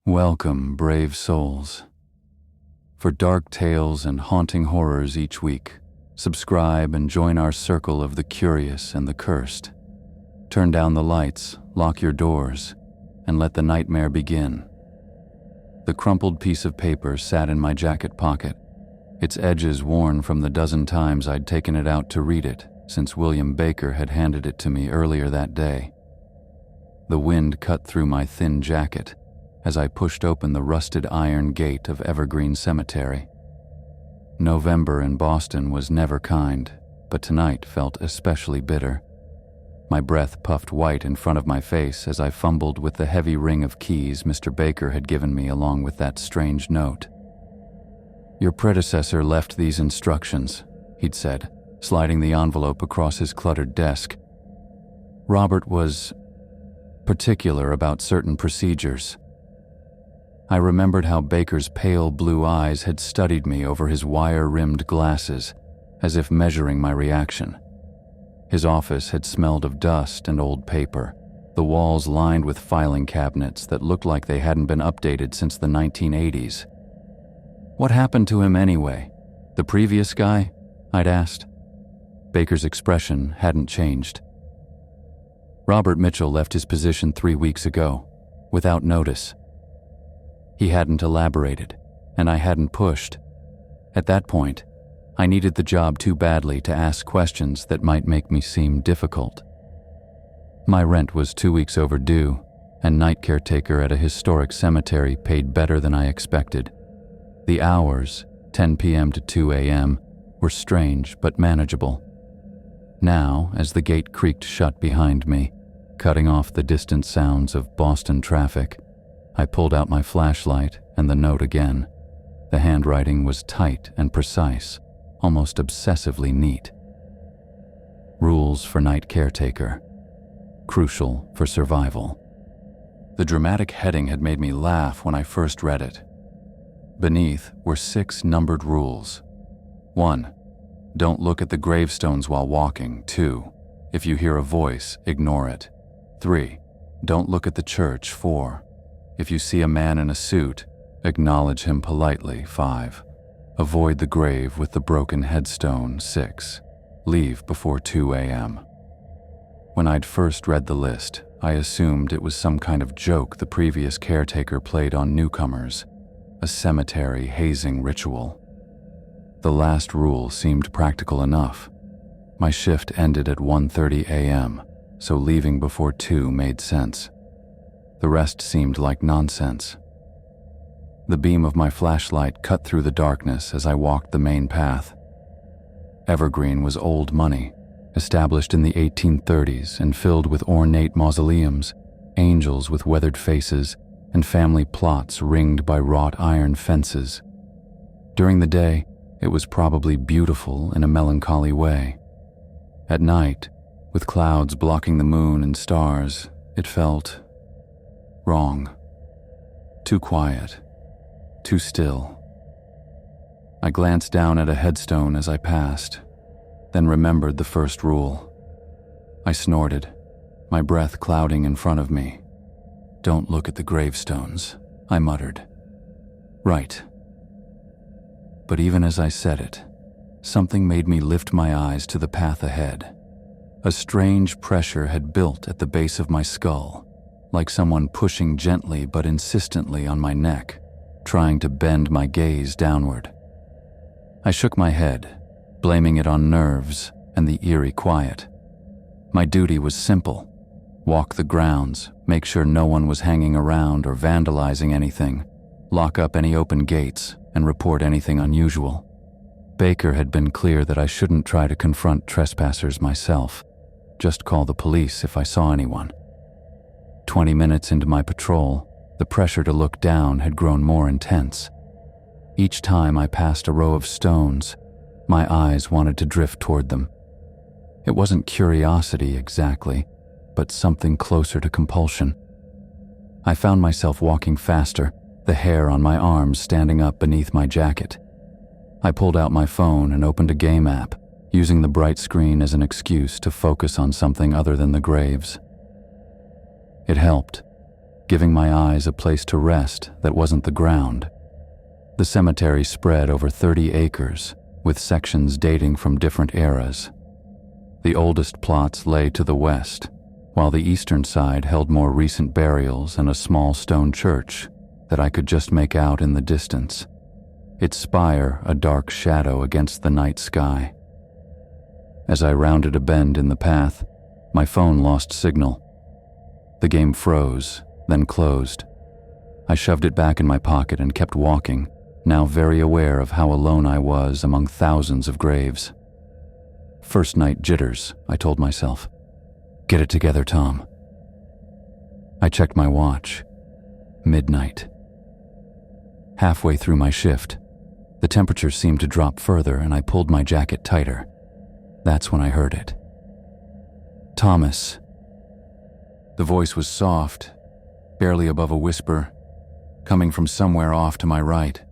Welcome, brave souls. For dark tales and haunting horrors each week, subscribe and join our circle of the curious and the cursed. Turn down the lights, lock your doors, and let the nightmare begin. The crumpled piece of paper sat in my jacket pocket, its edges worn from the dozen times I'd taken it out to read it since William Baker had handed it to me earlier that day. The wind cut through my thin jacket as I pushed open the rusted iron gate of Evergreen Cemetery. November in Boston was never kind, but tonight felt especially bitter. My breath puffed white in front of my face as I fumbled with the heavy ring of keys Mr. Baker had given me along with that strange note. "Your predecessor left these instructions," he'd said, sliding the envelope across his cluttered desk. "Robert was particular about certain procedures." I remembered how Baker's pale blue eyes had studied me over his wire-rimmed glasses, as if measuring my reaction. His office had smelled of dust and old paper, the walls lined with filing cabinets that looked like they hadn't been updated since the 1980s. "What happened to him anyway? The previous guy?" I'd asked. Baker's expression hadn't changed. "Robert Mitchell left his position 3 weeks ago, without notice." He hadn't elaborated, and I hadn't pushed. At that point, I needed the job too badly to ask questions that might make me seem difficult. My rent was 2 weeks overdue, and night caretaker at a historic cemetery paid better than I expected. The hours, 10 p.m. to 2 a.m., were strange but manageable. Now, as the gate creaked shut behind me, cutting off the distant sounds of Boston traffic, I pulled out my flashlight and the note again. The handwriting was tight and precise, almost obsessively neat. Rules for night caretaker. Crucial for survival. The dramatic heading had made me laugh when I first read it. Beneath were 6 numbered rules. 1. Don't look at the gravestones while walking. 2. If you hear a voice, ignore it. 3. Don't look at the church. 4. If you see a man in a suit, acknowledge him politely. 5. Avoid the grave with the broken headstone. 6. Leave before 2 a.m. When I'd first read the list, I assumed it was some kind of joke the previous caretaker played on newcomers, a cemetery hazing ritual. The last rule seemed practical enough. My shift ended at 1:30 a.m., so leaving before 2 made sense. The rest seemed like nonsense. The beam of my flashlight cut through the darkness as I walked the main path. Evergreen was old money, established in the 1830s and filled with ornate mausoleums, angels with weathered faces, and family plots ringed by wrought iron fences. During the day, it was probably beautiful in a melancholy way. At night, with clouds blocking the moon and stars, it felt wrong. Too quiet. Too still. I glanced down at a headstone as I passed, then remembered the first rule. I snorted, my breath clouding in front of me. "Don't look at the gravestones," I muttered. "Right." But even as I said it, something made me lift my eyes to the path ahead. A strange pressure had built at the base of my skull, like someone pushing gently but insistently on my neck, trying to bend my gaze downward. I shook my head, blaming it on nerves and the eerie quiet. My duty was simple: walk the grounds, make sure no one was hanging around or vandalizing anything, lock up any open gates, and report anything unusual. Baker had been clear that I shouldn't try to confront trespassers myself, just call the police if I saw anyone. 20 minutes into my patrol, the pressure to look down had grown more intense. Each time I passed a row of stones, my eyes wanted to drift toward them. It wasn't curiosity exactly, but something closer to compulsion. I found myself walking faster, the hair on my arms standing up beneath my jacket. I pulled out my phone and opened a game app, using the bright screen as an excuse to focus on something other than the graves. It helped. giving my eyes a place to rest that wasn't the ground. The cemetery spread over 30 acres, with sections dating from different eras. The oldest plots lay to the west, while the eastern side held more recent burials and a small stone church that I could just make out in the distance, its spire a dark shadow against the night sky. As I rounded a bend in the path, my phone lost signal. The game froze, then closed. I shoved it back in my pocket and kept walking, now very aware of how alone I was among thousands of graves. First night jitters, I told myself. Get it together, Tom. I checked my watch. Midnight. Halfway through my shift, the temperature seemed to drop further and I pulled my jacket tighter. That's when I heard it. Thomas. The voice was soft, barely above a whisper, coming from somewhere off to my right.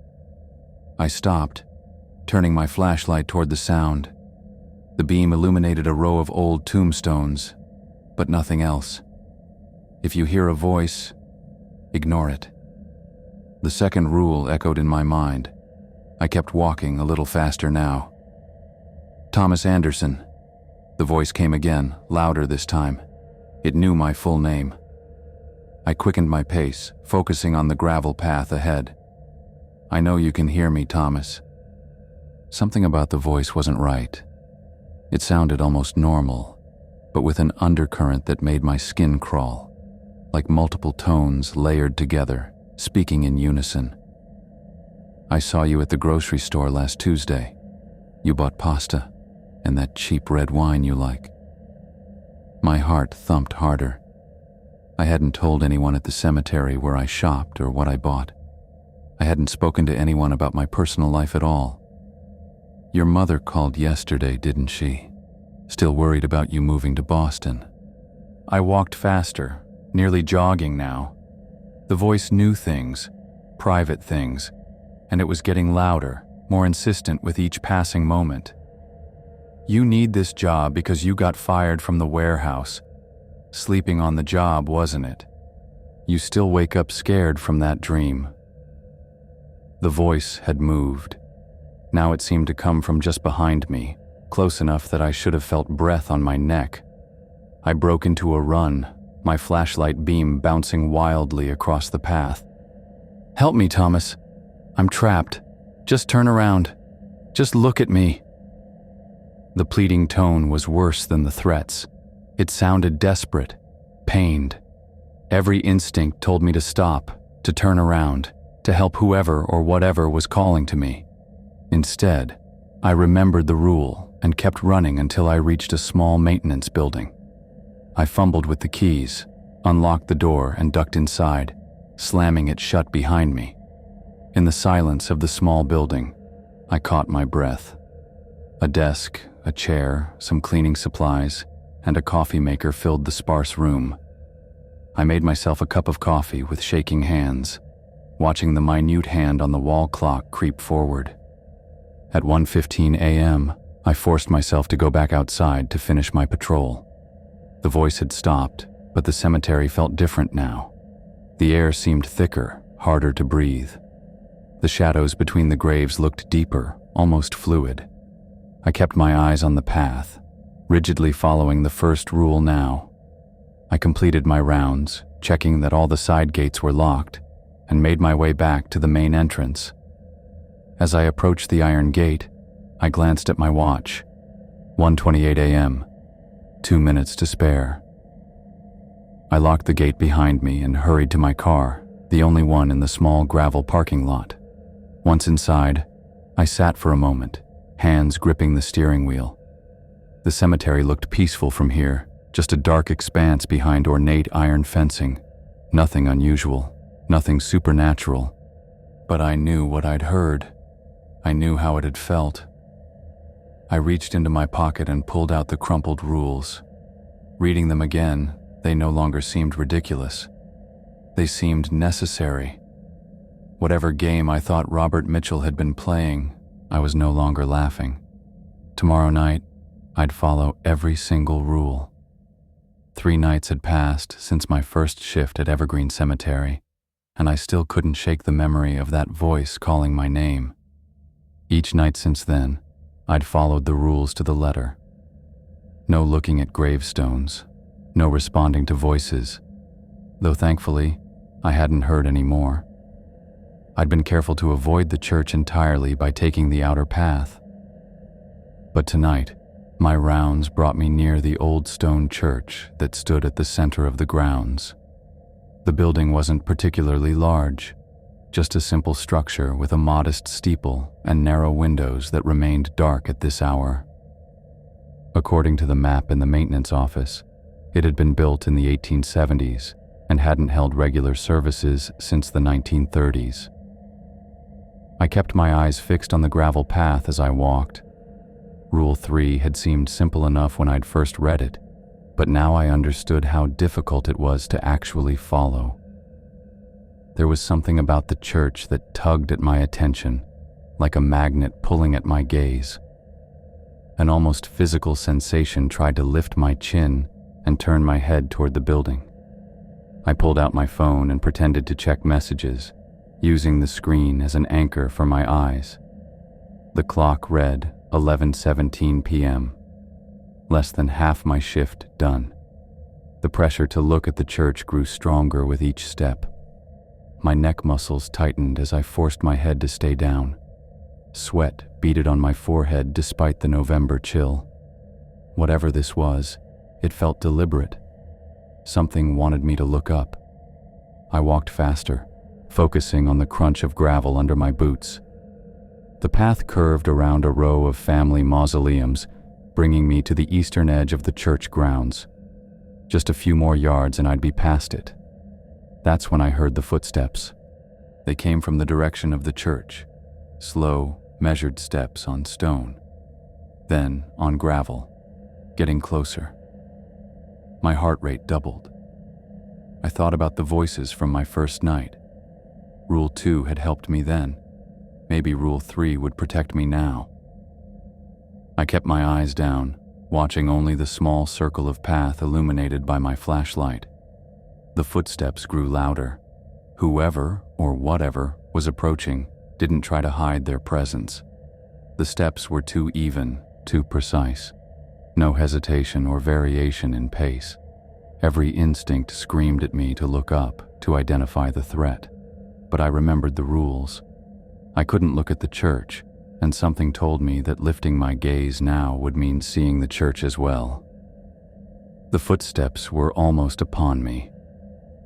I stopped, turning my flashlight toward the sound. The beam illuminated a row of old tombstones, but nothing else. If you hear a voice, ignore it. The second rule echoed in my mind. I kept walking a little faster now. Thomas Anderson. The voice came again, louder this time. It knew my full name. I quickened my pace, focusing on the gravel path ahead. I know you can hear me, Thomas. Something about the voice wasn't right. It sounded almost normal, but with an undercurrent that made my skin crawl, like multiple tones layered together, speaking in unison. I saw you at the grocery store last Tuesday. You bought pasta and that cheap red wine you like. My heart thumped harder. I hadn't told anyone at the cemetery where I shopped or what I bought. I hadn't spoken to anyone about my personal life at all. Your mother called yesterday, didn't she? Still worried about you moving to Boston. I walked faster, nearly jogging now. The voice knew things, private things, and it was getting louder, more insistent with each passing moment. You need this job because you got fired from the warehouse. Sleeping on the job, wasn't it? You still wake up scared from that dream. The voice had moved. Now it seemed to come from just behind me, close enough that I should have felt breath on my neck. I broke into a run, my flashlight beam bouncing wildly across the path. Help me, Thomas. I'm trapped. Just turn around. Just look at me. The pleading tone was worse than the threats. It sounded desperate, pained. Every instinct told me to stop, to turn around, to help whoever or whatever was calling to me. Instead, I remembered the rule and kept running until I reached a small maintenance building. I fumbled with the keys, unlocked the door and ducked inside, slamming it shut behind me. In the silence of the small building, I caught my breath. A desk, a chair, some cleaning supplies, and a coffee maker filled the sparse room. I made myself a cup of coffee with shaking hands, watching the minute hand on the wall clock creep forward. At 1:15 a.m., I forced myself to go back outside to finish my patrol. The voice had stopped, but the cemetery felt different now. The air seemed thicker, harder to breathe. The shadows between the graves looked deeper, almost fluid. I kept my eyes on the path, rigidly following the first rule now. I completed my rounds, checking that all the side gates were locked, and made my way back to the main entrance. As I approached the iron gate, I glanced at my watch. 1:28 a.m. 2 minutes to spare. I locked the gate behind me and hurried to my car, the only one in the small gravel parking lot. Once inside, I sat for a moment, hands gripping the steering wheel. The cemetery looked peaceful from here, just a dark expanse behind ornate iron fencing. Nothing unusual, nothing supernatural. But I knew what I'd heard. I knew how it had felt. I reached into my pocket and pulled out the crumpled rules. Reading them again, they no longer seemed ridiculous. They seemed necessary. Whatever game I thought Robert Mitchell had been playing, I was no longer laughing. Tomorrow night, I'd follow every single rule. 3 nights had passed since my first shift at Evergreen Cemetery, and I still couldn't shake the memory of that voice calling my name. Each night since then, I'd followed the rules to the letter. No looking at gravestones, no responding to voices, though thankfully, I hadn't heard any more. I'd been careful to avoid the church entirely by taking the outer path. But tonight, my rounds brought me near the old stone church that stood at the center of the grounds. The building wasn't particularly large, just a simple structure with a modest steeple and narrow windows that remained dark at this hour. According to the map in the maintenance office, it had been built in the 1870s and hadn't held regular services since the 1930s. I kept my eyes fixed on the gravel path as I walked. Rule 3 had seemed simple enough when I'd first read it, but now I understood how difficult it was to actually follow. There was something about the church that tugged at my attention, like a magnet pulling at my gaze. An almost physical sensation tried to lift my chin and turn my head toward the building. I pulled out my phone and pretended to check messages, using the screen as an anchor for my eyes. The clock read 11:17 p.m. Less than half my shift done. The pressure to look at the church grew stronger with each step. My neck muscles tightened as I forced my head to stay down. Sweat beaded on my forehead despite the November chill. Whatever this was, it felt deliberate. Something wanted me to look up. I walked faster, focusing on the crunch of gravel under my boots. The path curved around a row of family mausoleums, bringing me to the eastern edge of the church grounds. Just a few more yards and I'd be past it. That's when I heard the footsteps. They came from the direction of the church, slow, measured steps on stone, then on gravel, getting closer. My heart rate doubled. I thought about the voices from my first night. Rule 2 had helped me then. Maybe Rule 3 would protect me now. I kept my eyes down, watching only the small circle of path illuminated by my flashlight. The footsteps grew louder. Whoever, or whatever, was approaching didn't try to hide their presence. The steps were too even, too precise. No hesitation or variation in pace. Every instinct screamed at me to look up, to identify the threat. But I remembered the rules. I couldn't look at the church, and something told me that lifting my gaze now would mean seeing the church as well. The footsteps were almost upon me.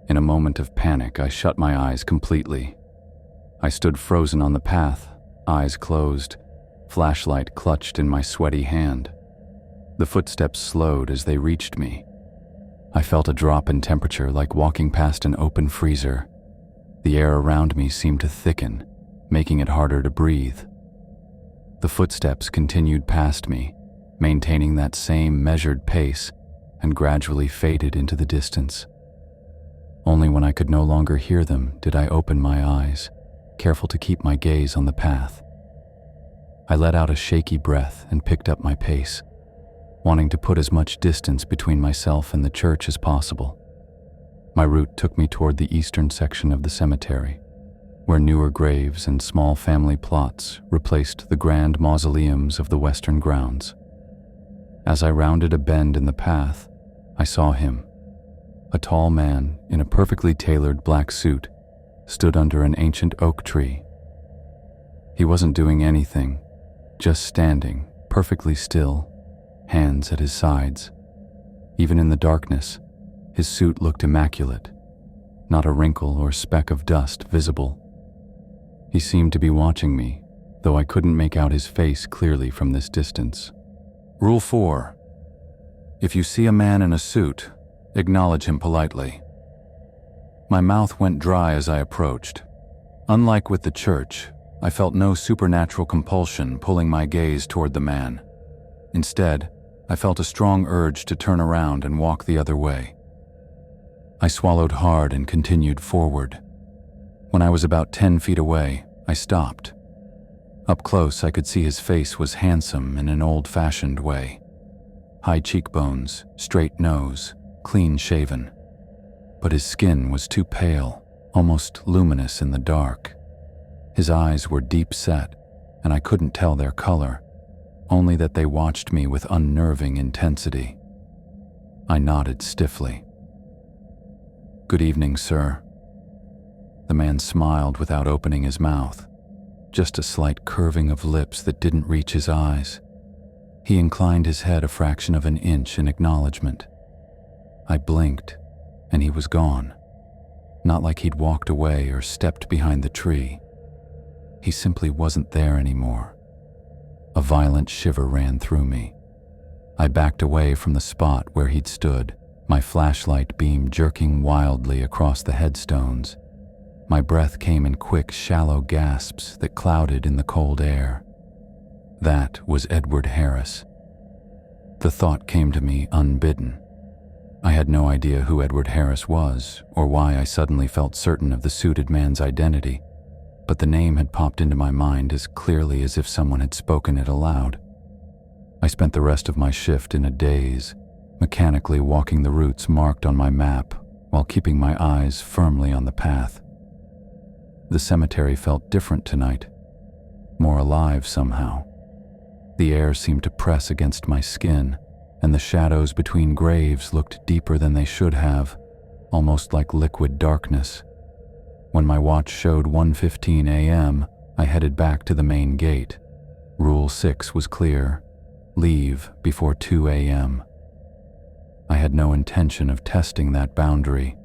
In a moment of panic, I shut my eyes completely. I stood frozen on the path, eyes closed, flashlight clutched in my sweaty hand. The footsteps slowed as they reached me. I felt a drop in temperature like walking past an open freezer. The air around me seemed to thicken, making it harder to breathe. The footsteps continued past me, maintaining that same measured pace, and gradually faded into the distance. Only when I could no longer hear them did I open my eyes, careful to keep my gaze on the path. I let out a shaky breath and picked up my pace, wanting to put as much distance between myself and the church as possible. My route took me toward the eastern section of the cemetery, where newer graves and small family plots replaced the grand mausoleums of the western grounds. As I rounded a bend in the path, I saw him. A tall man in a perfectly tailored black suit stood under an ancient oak tree. He wasn't doing anything, just standing, perfectly still, hands at his sides. Even in the darkness, his suit looked immaculate, not a wrinkle or speck of dust visible. He seemed to be watching me, though I couldn't make out his face clearly from this distance. Rule 4. If you see a man in a suit, acknowledge him politely. My mouth went dry as I approached. Unlike with the church, I felt no supernatural compulsion pulling my gaze toward the man. Instead, I felt a strong urge to turn around and walk the other way. I swallowed hard and continued forward. When I was about 10 feet away, I stopped. Up close, I could see his face was handsome in an old-fashioned way. High cheekbones, straight nose, clean-shaven, but his skin was too pale, almost luminous in the dark. His eyes were deep-set, and I couldn't tell their color, only that they watched me with unnerving intensity. I nodded stiffly. "Good evening, sir." The man smiled without opening his mouth, just a slight curving of lips that didn't reach his eyes. He inclined his head a fraction of an inch in acknowledgement. I blinked, and he was gone. Not like he'd walked away or stepped behind the tree. He simply wasn't there anymore. A violent shiver ran through me. I backed away from the spot where he'd stood, my flashlight beam jerking wildly across the headstones. My breath came in quick, shallow gasps that clouded in the cold air. That was Edward Harris. The thought came to me unbidden. I had no idea who Edward Harris was, or why I suddenly felt certain of the suited man's identity, but the name had popped into my mind as clearly as if someone had spoken it aloud. I spent the rest of my shift in a daze, mechanically walking the routes marked on my map while keeping my eyes firmly on the path. The cemetery felt different tonight, more alive somehow. The air seemed to press against my skin, and the shadows between graves looked deeper than they should have, almost like liquid darkness. When my watch showed 1:15 a.m., I headed back to the main gate. Rule 6 was clear: leave before 2 a.m. I had no intention of testing that boundary.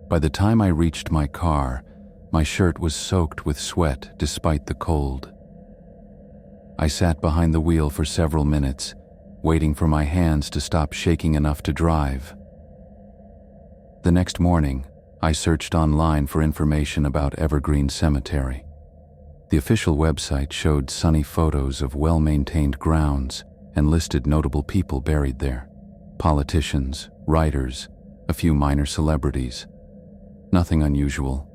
By the time I reached my car, my shirt was soaked with sweat despite the cold. I sat behind the wheel for several minutes, waiting for my hands to stop shaking enough to drive. The next morning, I searched online for information about Evergreen Cemetery. The official website showed sunny photos of well-maintained grounds and listed notable people buried there: politicians, writers, a few minor celebrities. Nothing unusual,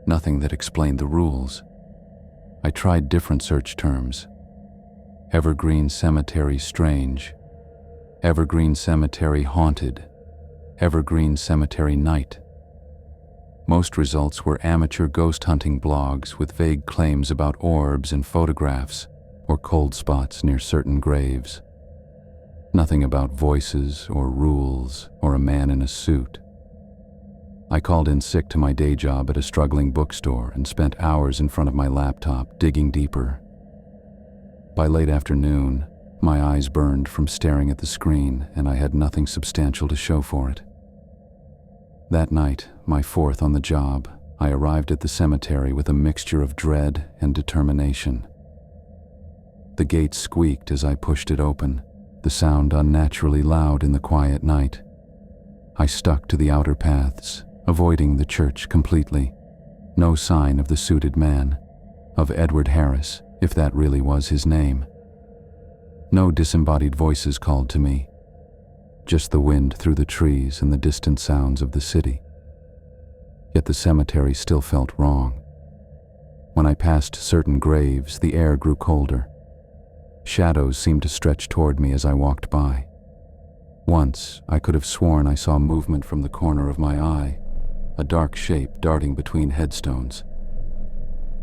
nothing that explained the rules. I tried different search terms: Evergreen Cemetery Strange, Evergreen Cemetery Haunted, Evergreen Cemetery Night. Most results were amateur ghost hunting blogs with vague claims about orbs and photographs or cold spots near certain graves. Nothing about voices or rules or a man in a suit. I called in sick to my day job at a struggling bookstore and spent hours in front of my laptop digging deeper. By late afternoon, my eyes burned from staring at the screen, and I had nothing substantial to show for it. That night, my fourth on the job, I arrived at the cemetery with a mixture of dread and determination. The gate squeaked as I pushed it open, the sound unnaturally loud in the quiet night. I stuck to the outer paths, avoiding the church completely. No sign of the suited man, of Edward Harris, if that really was his name. No disembodied voices called to me, just the wind through the trees and the distant sounds of the city. Yet the cemetery still felt wrong. When I passed certain graves, the air grew colder. Shadows seemed to stretch toward me as I walked by. Once, I could have sworn I saw movement from the corner of my eye, a dark shape darting between headstones.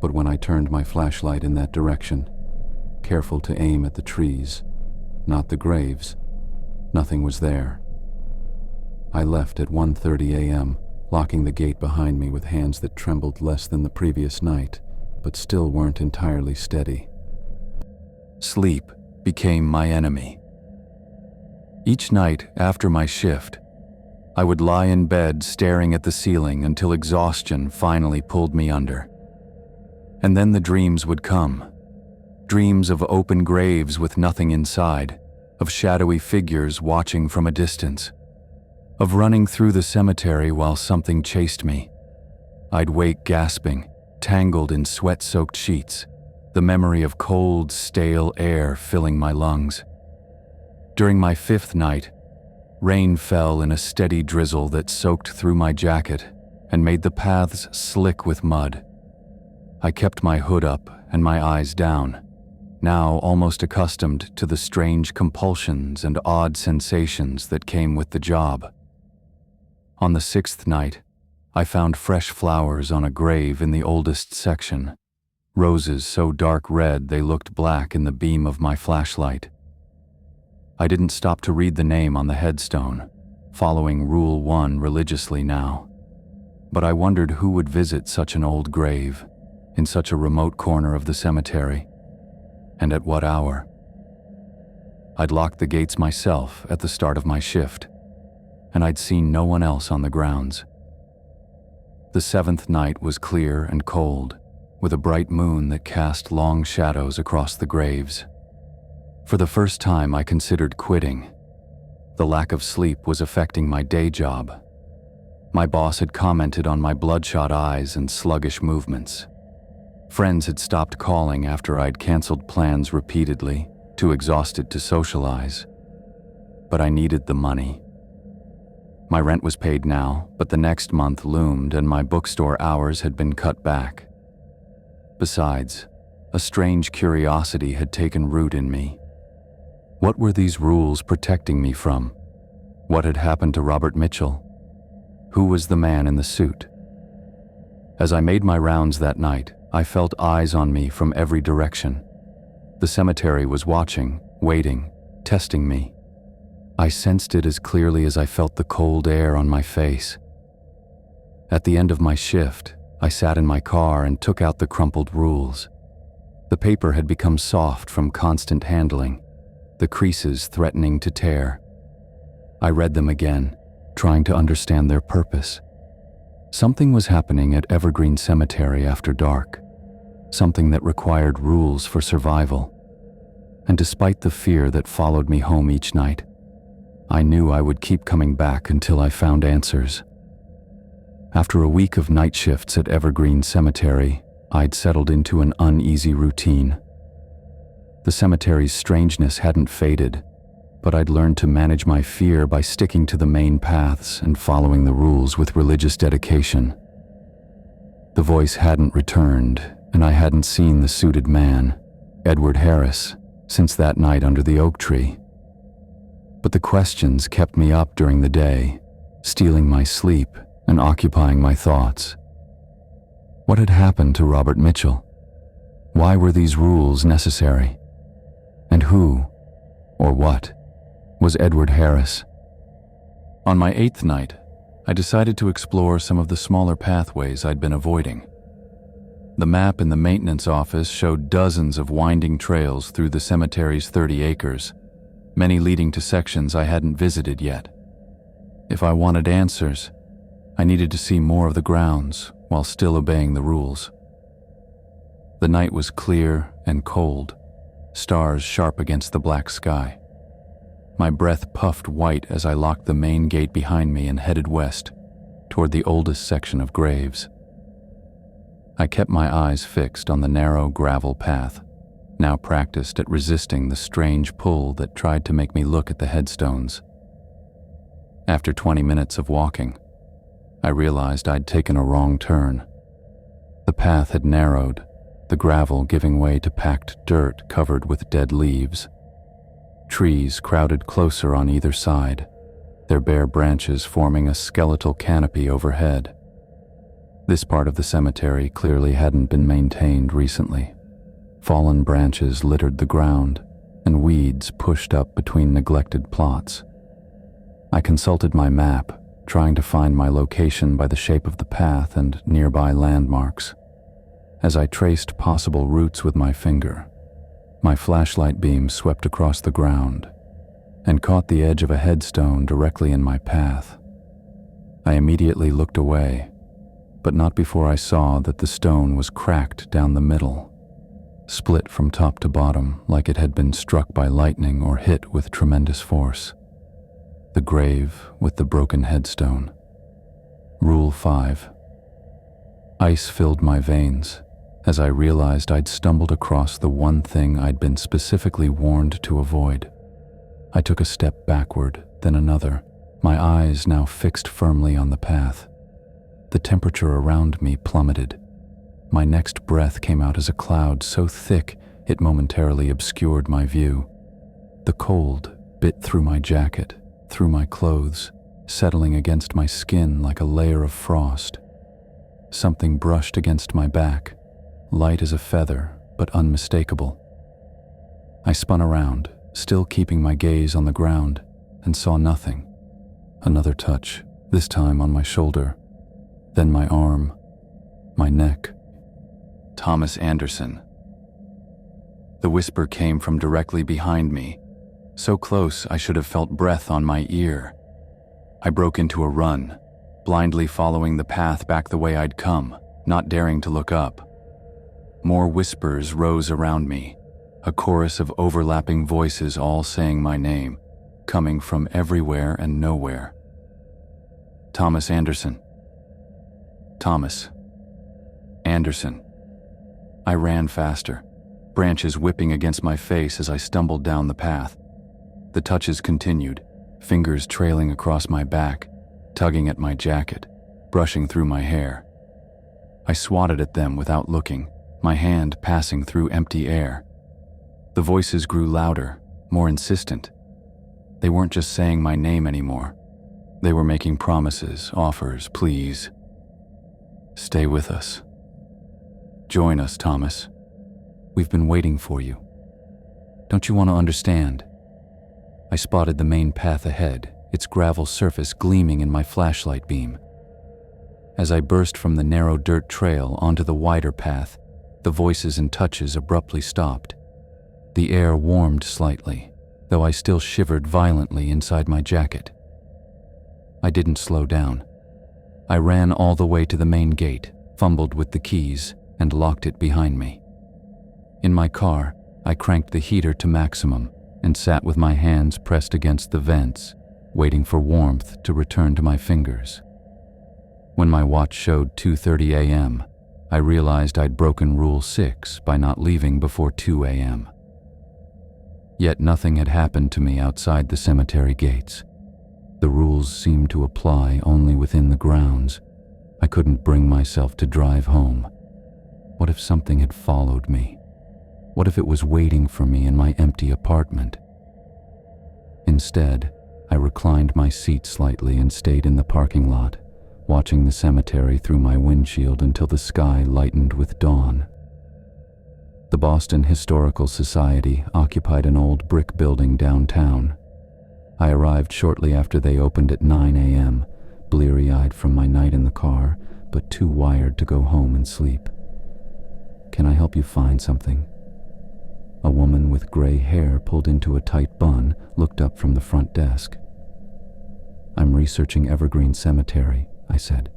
But when I turned my flashlight in that direction, careful to aim at the trees, not the graves, nothing was there. I left at 1:30 a.m., locking the gate behind me with hands that trembled less than the previous night, but still weren't entirely steady. Sleep became my enemy. Each night after my shift, I would lie in bed staring at the ceiling until exhaustion finally pulled me under. And then the dreams would come. Dreams of open graves with nothing inside, of shadowy figures watching from a distance, of running through the cemetery while something chased me. I'd wake gasping, tangled in sweat-soaked sheets, the memory of cold, stale air filling my lungs. During my fifth night, rain fell in a steady drizzle that soaked through my jacket and made the paths slick with mud. I kept my hood up and my eyes down, now almost accustomed to the strange compulsions and odd sensations that came with the job. On the 6th night, I found fresh flowers on a grave in the oldest section, roses so dark red they looked black in the beam of my flashlight. I didn't stop to read the name on the headstone, following Rule 1 religiously now. But I wondered who would visit such an old grave, in such a remote corner of the cemetery, and at what hour. I'd locked the gates myself at the start of my shift, and I'd seen no one else on the grounds. The 7th night was clear and cold, with a bright moon that cast long shadows across the graves. For the first time, I considered quitting. The lack of sleep was affecting my day job. My boss had commented on my bloodshot eyes and sluggish movements. Friends had stopped calling after I'd canceled plans repeatedly, too exhausted to socialize. But I needed the money. My rent was paid now, but the next month loomed and my bookstore hours had been cut back. Besides, a strange curiosity had taken root in me. What were these rules protecting me from? What had happened to Robert Mitchell? Who was the man in the suit? As I made my rounds that night, I felt eyes on me from every direction. The cemetery was watching, waiting, testing me. I sensed it as clearly as I felt the cold air on my face. At the end of my shift, I sat in my car and took out the crumpled rules. The paper had become soft from constant handling, the creases threatening to tear. I read them again, trying to understand their purpose. Something was happening at Evergreen Cemetery after dark, something that required rules for survival. And despite the fear that followed me home each night, I knew I would keep coming back until I found answers. After a week of night shifts at Evergreen Cemetery, I'd settled into an uneasy routine. The cemetery's strangeness hadn't faded, but I'd learned to manage my fear by sticking to the main paths and following the rules with religious dedication. The voice hadn't returned, and I hadn't seen the suited man, Edward Harris, since that night under the oak tree. But the questions kept me up during the day, stealing my sleep and occupying my thoughts. What had happened to Robert Mitchell? Why were these rules necessary? And who, or what, was Edward Harris? On my 8th night, I decided to explore some of the smaller pathways I'd been avoiding. The map in the maintenance office showed dozens of winding trails through the cemetery's 30 acres, many leading to sections I hadn't visited yet. If I wanted answers, I needed to see more of the grounds while still obeying the rules. The night was clear and cold, stars sharp against the black sky. My breath puffed white as I locked the main gate behind me and headed west, toward the oldest section of graves. I kept my eyes fixed on the narrow gravel path, now practiced at resisting the strange pull that tried to make me look at the headstones. After 20 minutes of walking, I realized I'd taken a wrong turn. The path had narrowed, the gravel giving way to packed dirt covered with dead leaves. Trees crowded closer on either side, their bare branches forming a skeletal canopy overhead. This part of the cemetery clearly hadn't been maintained recently. Fallen branches littered the ground, and weeds pushed up between neglected plots. I consulted my map, trying to find my location by the shape of the path and nearby landmarks. As I traced possible routes with my finger, my flashlight beam swept across the ground and caught the edge of a headstone directly in my path. I immediately looked away, but not before I saw that the stone was cracked down the middle, split from top to bottom like it had been struck by lightning or hit with tremendous force. The grave with the broken headstone. Rule 5. Ice filled my veins as I realized I'd stumbled across the one thing I'd been specifically warned to avoid. I took a step backward, then another, my eyes now fixed firmly on the path. The temperature around me plummeted. My next breath came out as a cloud so thick it momentarily obscured my view. The cold bit through my jacket, through my clothes, settling against my skin like a layer of frost. Something brushed against my back, light as a feather, but unmistakable. I spun around, still keeping my gaze on the ground, and saw nothing. Another touch, this time on my shoulder, then my arm, my neck. Thomas Anderson. The whisper came from directly behind me, so close I should have felt breath on my ear. I broke into a run, blindly following the path back the way I'd come, not daring to look up. More whispers rose around me, a chorus of overlapping voices all saying my name, coming from everywhere and nowhere. Thomas Anderson. Thomas. Anderson. I ran faster, branches whipping against my face as I stumbled down the path. The touches continued, fingers trailing across my back, tugging at my jacket, brushing through my hair. I swatted at them without looking, my hand passing through empty air. The voices grew louder, more insistent. They weren't just saying my name anymore. They were making promises, offers, pleas. Stay with us. Join us, Thomas. We've been waiting for you. Don't you want to understand? I spotted the main path ahead, its gravel surface gleaming in my flashlight beam. As I burst from the narrow dirt trail onto the wider path, the voices and touches abruptly stopped. The air warmed slightly, though I still shivered violently inside my jacket. I didn't slow down. I ran all the way to the main gate, fumbled with the keys, and locked it behind me. In my car, I cranked the heater to maximum and sat with my hands pressed against the vents, waiting for warmth to return to my fingers. When my watch showed 2:30 a.m., I realized I'd broken Rule 6 by not leaving before 2 a.m. Yet nothing had happened to me outside the cemetery gates. The rules seemed to apply only within the grounds. I couldn't bring myself to drive home. What if something had followed me? What if it was waiting for me in my empty apartment? Instead, I reclined my seat slightly and stayed in the parking lot, watching the cemetery through my windshield until the sky lightened with dawn. The Boston Historical Society occupied an old brick building downtown. I arrived shortly after they opened at 9 a.m., bleary-eyed from my night in the car, but too wired to go home and sleep. "Can I help you find something?" A woman with gray hair pulled into a tight bun looked up from the front desk. "I'm researching Evergreen Cemetery," I said.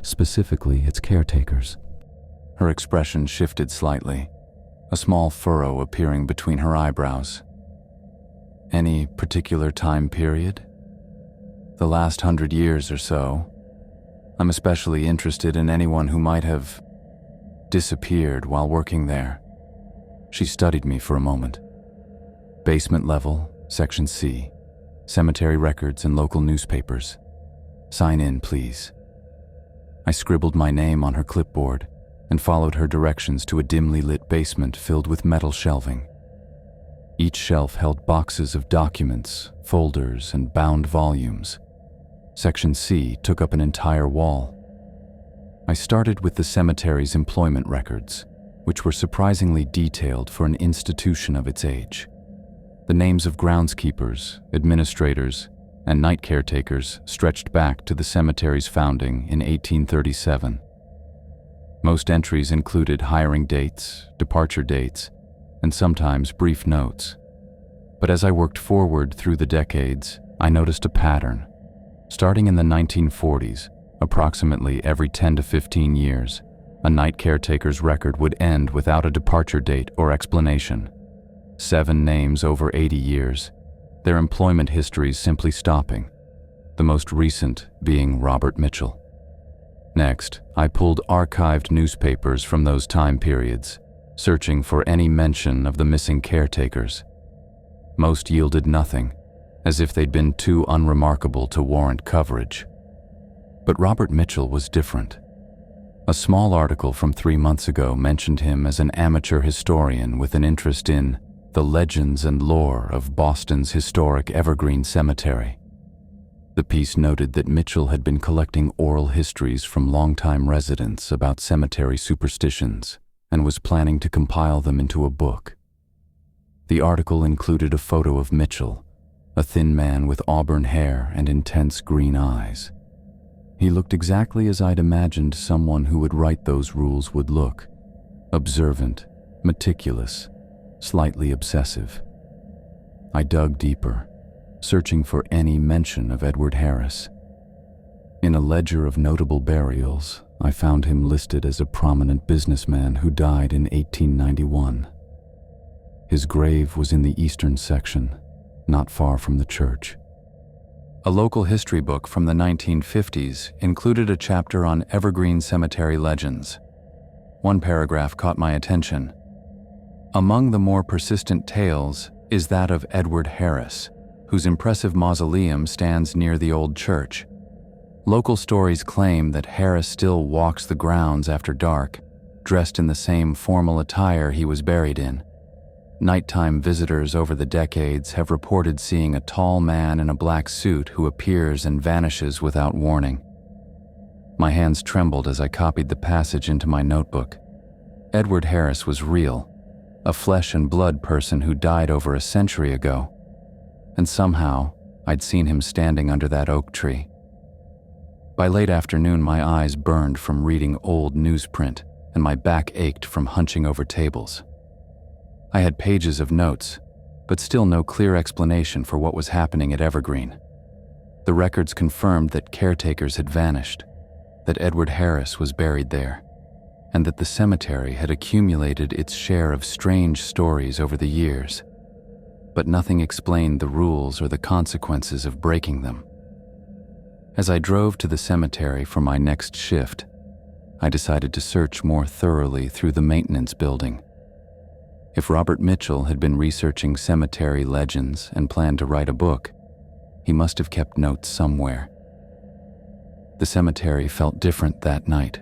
"Specifically, its caretakers." Her expression shifted slightly, a small furrow appearing between her eyebrows. "Any particular time period?" "The last 100 years or so. I'm especially interested in anyone who might have disappeared while working there." She studied me for a moment. "Basement level, Section C. Cemetery records and local newspapers. Sign in, please." I scribbled my name on her clipboard and followed her directions to a dimly lit basement filled with metal shelving. Each shelf held boxes of documents, folders, and bound volumes. Section C took up an entire wall. I started with the cemetery's employment records, which were surprisingly detailed for an institution of its age. The names of groundskeepers, administrators, and night caretakers stretched back to the cemetery's founding in 1837. Most entries included hiring dates, departure dates, and sometimes brief notes. But as I worked forward through the decades, I noticed a pattern. Starting in the 1940s, approximately every 10 to 15 years, a night caretaker's record would end without a departure date or explanation. 7 names over 80 years, their employment histories simply stopping, the most recent being Robert Mitchell. Next, I pulled archived newspapers from those time periods, searching for any mention of the missing caretakers. Most yielded nothing, as if they'd been too unremarkable to warrant coverage. But Robert Mitchell was different. A small article from 3 months ago mentioned him as an amateur historian with an interest in the legends and lore of Boston's historic Evergreen Cemetery. The piece noted that Mitchell had been collecting oral histories from longtime residents about cemetery superstitions and was planning to compile them into a book. The article included a photo of Mitchell, a thin man with auburn hair and intense green eyes. He looked exactly as I'd imagined someone who would write those rules would look: observant, meticulous, slightly obsessive. I dug deeper, searching for any mention of Edward Harris. In a ledger of notable burials, I found him listed as a prominent businessman who died in 1891. His grave was in the eastern section, not far from the church. A local history book from the 1950s included a chapter on evergreen cemetery legends. One paragraph caught my attention. Among the more persistent tales is that of Edward Harris, whose impressive mausoleum stands near the old church. Local stories claim that Harris still walks the grounds after dark, dressed in the same formal attire he was buried in. Nighttime visitors over the decades have reported seeing a tall man in a black suit who appears and vanishes without warning. My hands trembled as I copied the passage into my notebook. Edward Harris was real, a flesh and blood person who died over a century ago. And somehow, I'd seen him standing under that oak tree. By late afternoon, my eyes burned from reading old newsprint, and my back ached from hunching over tables. I had pages of notes, but still no clear explanation for what was happening at Evergreen. The records confirmed that caretakers had vanished, that Edward Harris was buried there, and that the cemetery had accumulated its share of strange stories over the years. But nothing explained the rules or the consequences of breaking them. As I drove to the cemetery for my next shift, I decided to search more thoroughly through the maintenance building. If Robert Mitchell had been researching cemetery legends and planned to write a book, he must have kept notes somewhere. The cemetery felt different that night,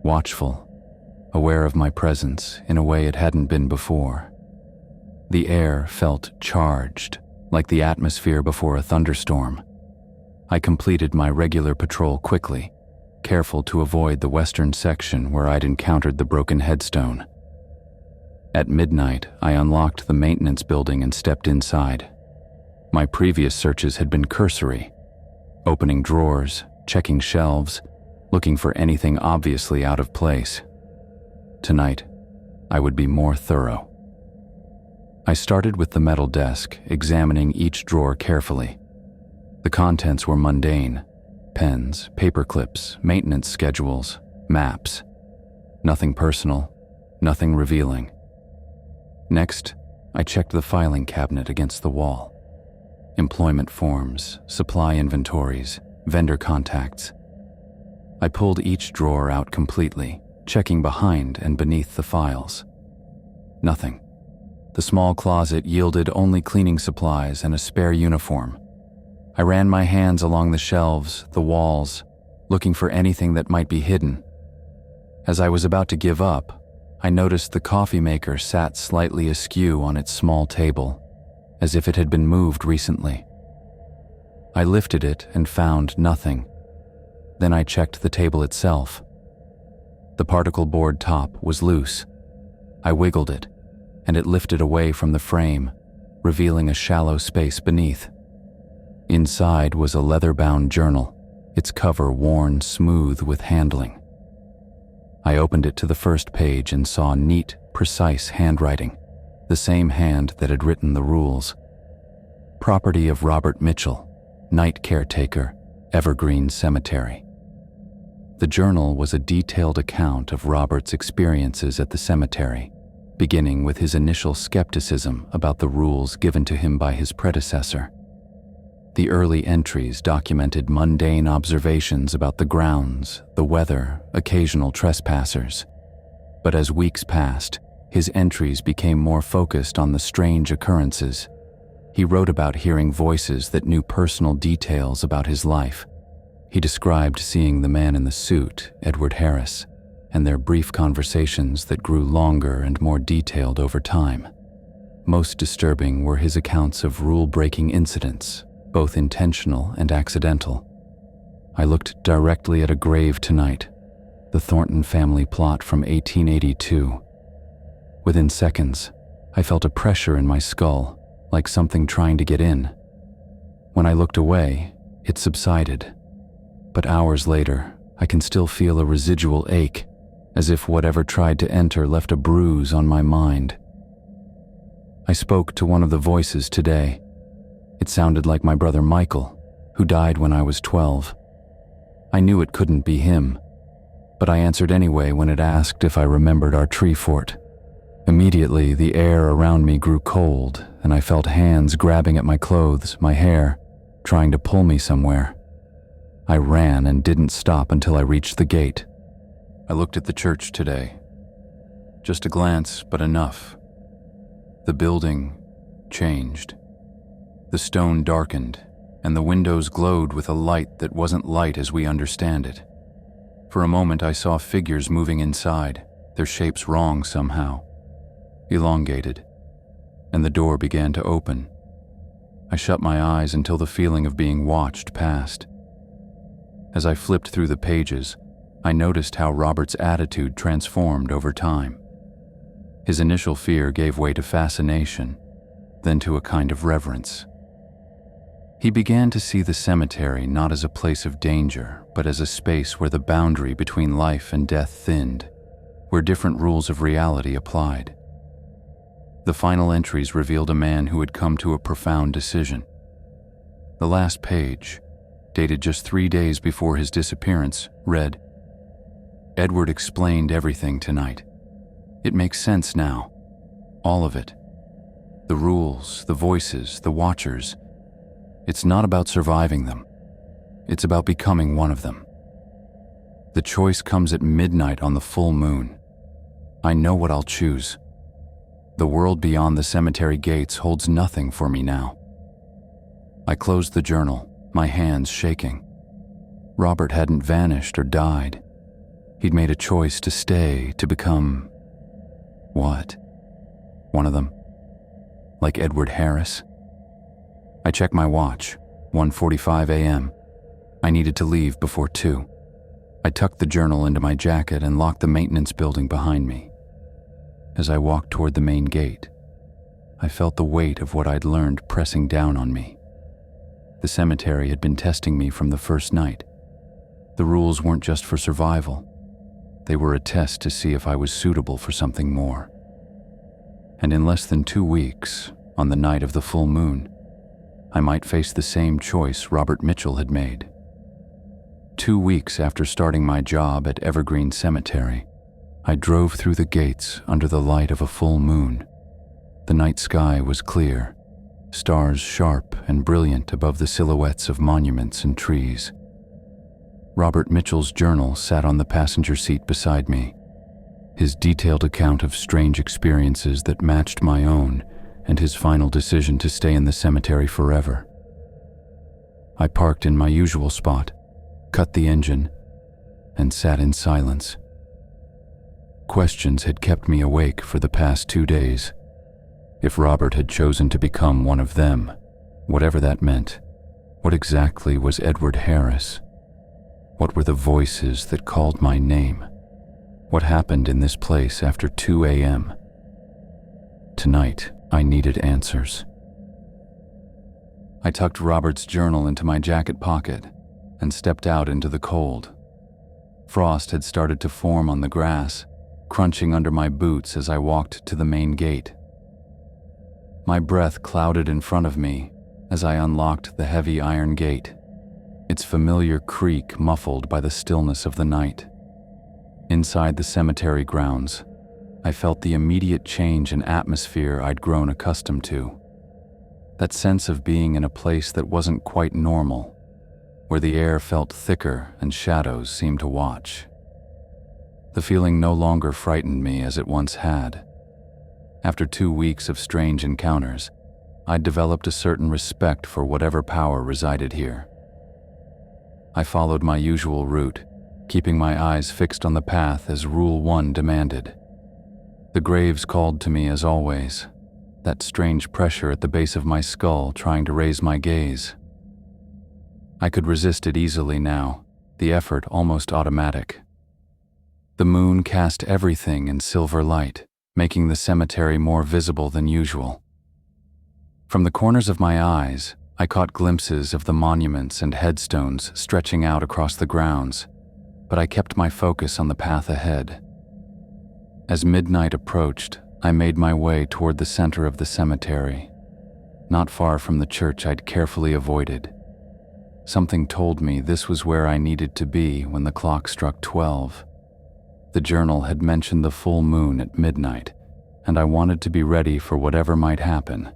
watchful, aware of my presence in a way it hadn't been before. The air felt charged, like the atmosphere before a thunderstorm. I completed my regular patrol quickly, careful to avoid the western section where I'd encountered the broken headstone. At midnight, I unlocked the maintenance building and stepped inside. My previous searches had been cursory, opening drawers, checking shelves, looking for anything obviously out of place. Tonight, I would be more thorough. I started with the metal desk, examining each drawer carefully. The contents were mundane: pens, paper clips, maintenance schedules, maps. Nothing personal, nothing revealing. Next, I checked the filing cabinet against the wall. Employment forms, supply inventories, vendor contacts. I pulled each drawer out completely, checking behind and beneath the files. Nothing. The small closet yielded only cleaning supplies and a spare uniform. I ran my hands along the shelves, the walls, looking for anything that might be hidden. As I was about to give up, I noticed the coffee maker sat slightly askew on its small table, as if it had been moved recently. I lifted it and found nothing. Then I checked the table itself. The particle board top was loose. I wiggled it, and it lifted away from the frame, revealing a shallow space beneath. Inside was a leather-bound journal, its cover worn smooth with handling. I opened it to the first page and saw neat, precise handwriting, the same hand that had written the rules. Property of Robert Mitchell, night caretaker, Evergreen Cemetery. The journal was a detailed account of Robert's experiences at the cemetery, beginning with his initial skepticism about the rules given to him by his predecessor. The early entries documented mundane observations about the grounds, the weather, occasional trespassers. But as weeks passed, his entries became more focused on the strange occurrences. He wrote about hearing voices that knew personal details about his life. He described seeing the man in the suit, Edward Harris, and their brief conversations that grew longer and more detailed over time. Most disturbing were his accounts of rule-breaking incidents, both intentional and accidental. I looked directly at a grave tonight, the Thornton family plot from 1882. Within seconds, I felt a pressure in my skull, like something trying to get in. When I looked away, it subsided. But hours later, I can still feel a residual ache, as if whatever tried to enter left a bruise on my mind. I spoke to one of the voices today. It sounded like my brother Michael, who died when I was 12. I knew it couldn't be him, but I answered anyway when it asked if I remembered our tree fort. Immediately, the air around me grew cold, and I felt hands grabbing at my clothes, my hair, trying to pull me somewhere. I ran and didn't stop until I reached the gate. I looked at the church today. Just a glance, but enough. The building changed. The stone darkened, and the windows glowed with a light that wasn't light as we understand it. For a moment I saw figures moving inside, their shapes wrong somehow, elongated, and the door began to open. I shut my eyes until the feeling of being watched passed. As I flipped through the pages, I noticed how Robert's attitude transformed over time. His initial fear gave way to fascination, then to a kind of reverence. He began to see the cemetery not as a place of danger, but as a space where the boundary between life and death thinned, where different rules of reality applied. The final entries revealed a man who had come to a profound decision. The last page, dated just 3 days before his disappearance, read, "Edward explained everything tonight. It makes sense now. All of it. The rules, the voices, the watchers. It's not about surviving them. It's about becoming one of them. The choice comes at midnight on the full moon. I know what I'll choose. The world beyond the cemetery gates holds nothing for me now." I closed the journal, my hands shaking. Robert hadn't vanished or died. He'd made a choice to stay, to become... what? One of them? Like Edward Harris? I checked my watch, 1:45 a.m. I needed to leave before 2. I tucked the journal into my jacket and locked the maintenance building behind me. As I walked toward the main gate, I felt the weight of what I'd learned pressing down on me. The cemetery had been testing me from the first night. The rules weren't just for survival. They were a test to see if I was suitable for something more. And in less than 2 weeks, on the night of the full moon, I might face the same choice Robert Mitchell had made. 2 weeks after starting my job at Evergreen Cemetery, I drove through the gates under the light of a full moon. The night sky was clear, stars sharp and brilliant above the silhouettes of monuments and trees. Robert Mitchell's journal sat on the passenger seat beside me, his detailed account of strange experiences that matched my own and his final decision to stay in the cemetery forever. I parked in my usual spot, cut the engine, and sat in silence. Questions had kept me awake for the past 2 days. If Robert had chosen to become one of them, whatever that meant, what exactly was Edward Harris? What were the voices that called my name? What happened in this place after 2 a.m.? Tonight, I needed answers. I tucked Robert's journal into my jacket pocket and stepped out into the cold. Frost had started to form on the grass, crunching under my boots as I walked to the main gate. My breath clouded in front of me as I unlocked the heavy iron gate, its familiar creak muffled by the stillness of the night. Inside the cemetery grounds, I felt the immediate change in atmosphere I'd grown accustomed to. That sense of being in a place that wasn't quite normal, where the air felt thicker and shadows seemed to watch. The feeling no longer frightened me as it once had. After 2 weeks of strange encounters, I'd developed a certain respect for whatever power resided here. I followed my usual route, keeping my eyes fixed on the path as Rule 1 demanded. The graves called to me as always, that strange pressure at the base of my skull trying to raise my gaze. I could resist it easily now, the effort almost automatic. The moon cast everything in silver light, making the cemetery more visible than usual. From the corners of my eyes, I caught glimpses of the monuments and headstones stretching out across the grounds, but I kept my focus on the path ahead. As midnight approached, I made my way toward the center of the cemetery, not far from the church I'd carefully avoided. Something told me this was where I needed to be when the clock struck 12. The journal had mentioned the full moon at midnight, and I wanted to be ready for whatever might happen.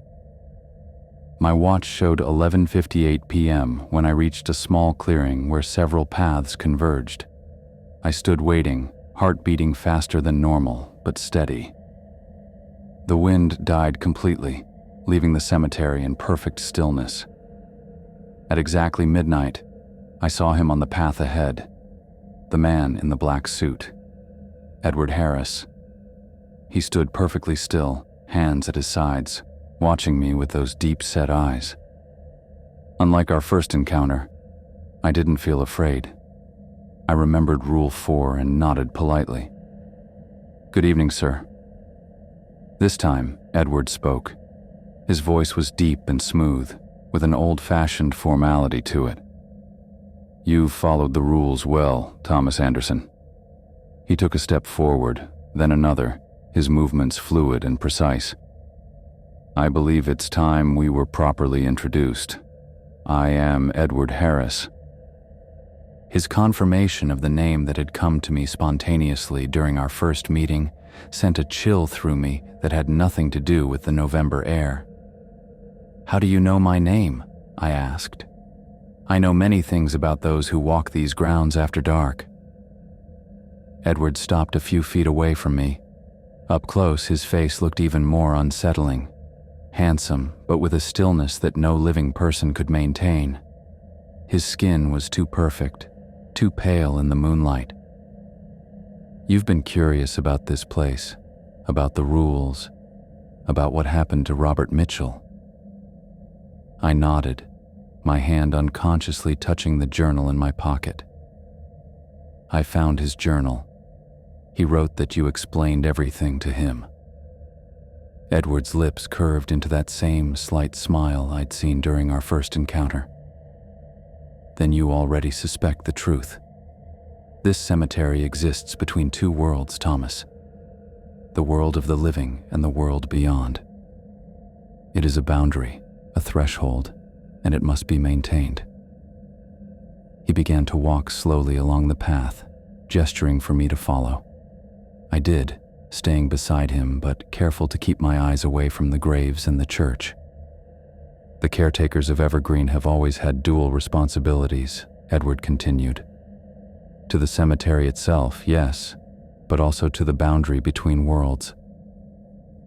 My watch showed 11:58 p.m. when I reached a small clearing where several paths converged. I stood waiting, heart beating faster than normal, but steady. The wind died completely, leaving the cemetery in perfect stillness. At exactly midnight, I saw him on the path ahead, the man in the black suit, Edward Harris. He stood perfectly still, hands at his sides, watching me with those deep-set eyes. Unlike our first encounter, I didn't feel afraid. I remembered Rule 4 and nodded politely. "Good evening, sir." This time, Edward spoke. His voice was deep and smooth, with an old-fashioned formality to it. "You've followed the rules well, Thomas Anderson." He took a step forward, then another, his movements fluid and precise. "I believe it's time we were properly introduced. I am Edward Harris." His confirmation of the name that had come to me spontaneously during our first meeting sent a chill through me that had nothing to do with the November air. "How do you know my name?" I asked. "I know many things about those who walk these grounds after dark." Edward stopped a few feet away from me. Up close, his face looked even more unsettling. Handsome, but with a stillness that no living person could maintain. His skin was too perfect, too pale in the moonlight. "You've been curious about this place, about the rules, about what happened to Robert Mitchell." I nodded, my hand unconsciously touching the journal in my pocket. "I found his journal. He wrote that you explained everything to him." Edward's lips curved into that same slight smile I'd seen during our first encounter. "Then you already suspect the truth. This cemetery exists between two worlds, Thomas. The world of the living and the world beyond. It is a boundary, a threshold, and it must be maintained." He began to walk slowly along the path, gesturing for me to follow. I did, staying beside him but careful to keep my eyes away from the graves and the church. "The caretakers of Evergreen have always had dual responsibilities," Edward continued. "To the cemetery itself, yes, but also to the boundary between worlds.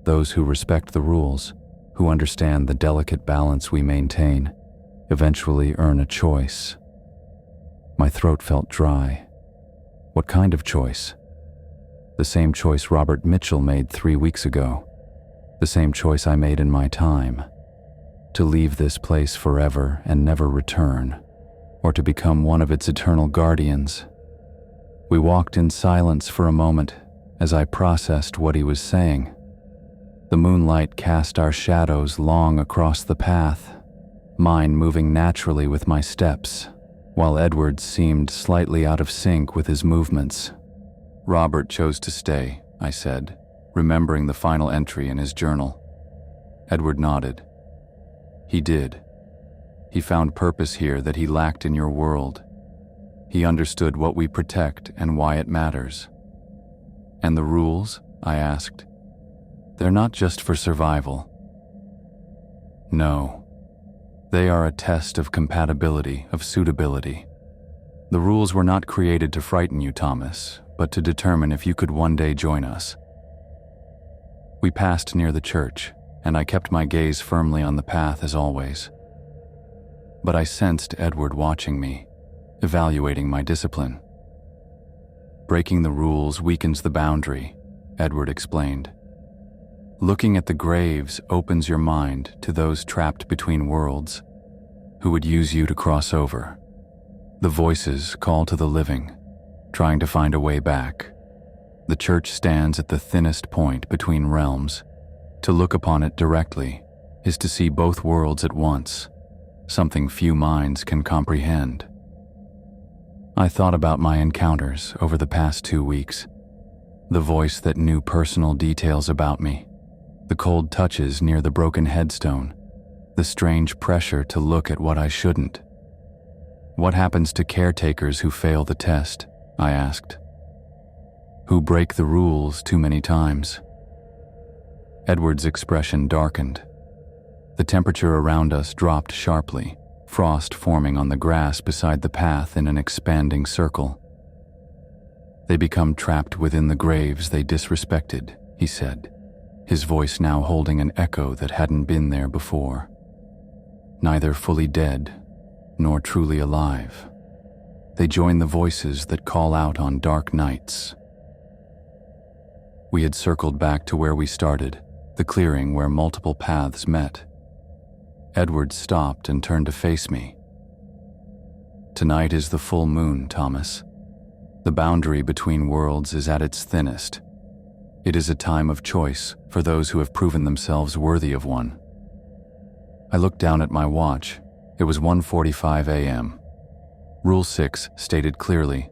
Those who respect the rules, who understand the delicate balance we maintain, eventually earn a choice." My throat felt dry. What kind of choice? The same choice Robert Mitchell made 3 weeks ago. The same choice I made in my time. To leave this place forever and never return, or to become one of its eternal guardians. We walked in silence for a moment as I processed what he was saying. The moonlight cast our shadows long across the path, mine moving naturally with my steps, while Edward seemed slightly out of sync with his movements. "Robert chose to stay," I said, remembering the final entry in his journal. Edward nodded. "He did. He found purpose here that he lacked in your world. He understood what we protect and why it matters." "And the rules?" I asked. "They're not just for survival." "No. They are a test of compatibility, of suitability. The rules were not created to frighten you, Thomas, but to determine if you could one day join us." We passed near the church, and I kept my gaze firmly on the path as always. But I sensed Edward watching me, evaluating my discipline. "Breaking the rules weakens the boundary," Edward explained. "Looking at the graves opens your mind to those trapped between worlds, who would use you to cross over, The voices call to the living, trying to find a way back. The church stands at the thinnest point between realms. To look upon it directly is to see both worlds at once, something few minds can comprehend. I thought about my encounters over the past 2 weeks. The voice that knew personal details about me, the cold touches near the broken headstone, the strange pressure to look at what I shouldn't. What happens to caretakers who fail the test? I asked. Who break the rules too many times? Edward's expression darkened. The temperature around us dropped sharply, frost forming on the grass beside the path in an expanding circle. They become trapped within the graves they disrespected, he said, his voice now holding an echo that hadn't been there before. Neither fully dead, nor truly alive. They join the voices that call out on dark nights. We had circled back to where we started, the clearing where multiple paths met. Edward stopped and turned to face me. Tonight is the full moon, Thomas. The boundary between worlds is at its thinnest. It is a time of choice for those who have proven themselves worthy of one. I looked down at my watch. It was 1:45 a.m. Rule 6 stated clearly,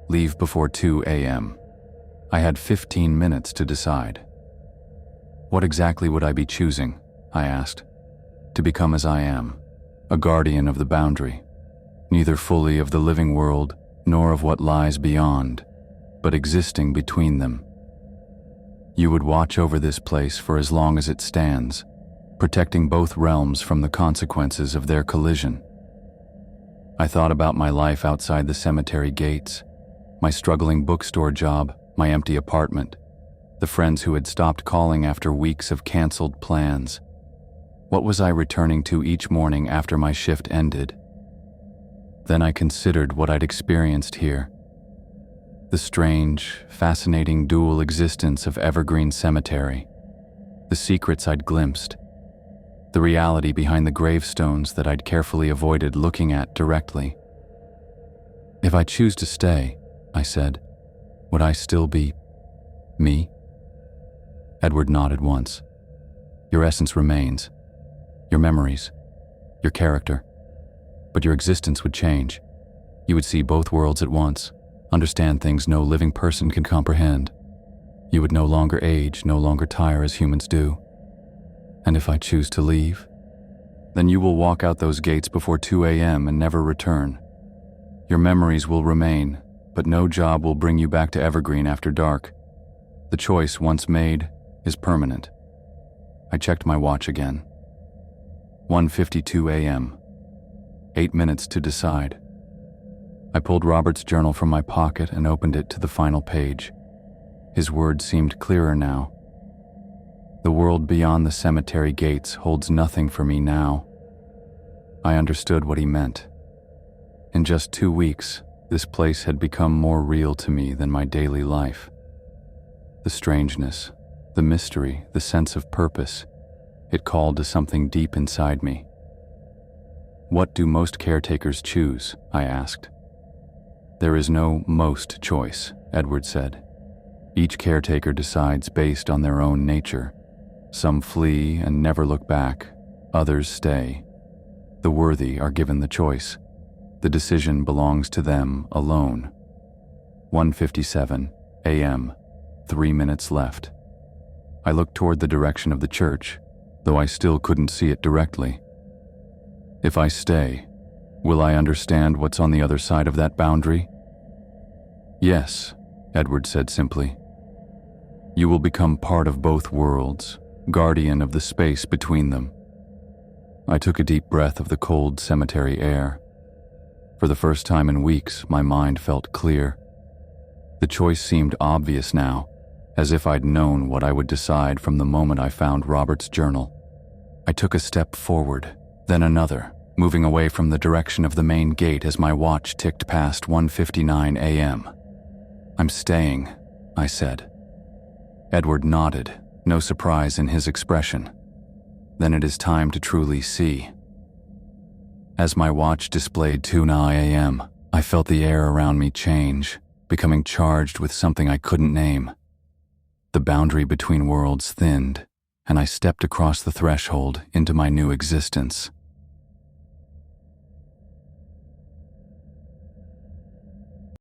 leave before 2 a.m. I had 15 minutes to decide. What exactly would I be choosing? I asked. To become as I am, a guardian of the boundary, neither fully of the living world nor of what lies beyond, but existing between them. You would watch over this place for as long as it stands, protecting both realms from the consequences of their collision. I thought about my life outside the cemetery gates, my struggling bookstore job, my empty apartment, the friends who had stopped calling after weeks of canceled plans. What was I returning to each morning after my shift ended? Then I considered what I'd experienced here. The strange, fascinating dual existence of Evergreen Cemetery, the secrets I'd glimpsed, the reality behind the gravestones that I'd carefully avoided looking at directly. If I choose to stay, I said, would I still be me? Edward nodded once. Your essence remains. Your memories, your character, but your existence would change. You would see both worlds at once, understand things no living person can comprehend. You would no longer age, no longer tire as humans do. And if I choose to leave, then you will walk out those gates before 2 a.m. and never return. Your memories will remain, but no job will bring you back to Evergreen after dark. The choice, once made, is permanent. I checked my watch again. 1:52 a.m. 8 minutes to decide. I pulled Robert's journal from my pocket and opened it to the final page. His words seemed clearer now. The world beyond the cemetery gates holds nothing for me now. I understood what he meant. In just 2 weeks, this place had become more real to me than my daily life. The strangeness, the mystery, the sense of purpose, it called to something deep inside me. What do most caretakers choose? I asked. There is no most choice, Edward said. Each caretaker decides based on their own nature. Some flee and never look back, others stay. The worthy are given the choice. The decision belongs to them alone. 1:57 a.m., 3 minutes left. I looked toward the direction of the church, though I still couldn't see it directly. If I stay, will I understand what's on the other side of that boundary? Yes, Edward said simply. You will become part of both worlds, guardian of the space between them. I took a deep breath of the cold cemetery air. For the first time in weeks, my mind felt clear. The choice seemed obvious now, as if I'd known what I would decide from the moment I found Robert's journal. I took a step forward, then another, moving away from the direction of the main gate as my watch ticked past 1:59 a.m. I'm staying, I said. Edward nodded, no surprise in his expression. Then it is time to truly see. As my watch displayed 2:09 a.m., I felt the air around me change, becoming charged with something I couldn't name. The boundary between worlds thinned, and I stepped across the threshold into my new existence.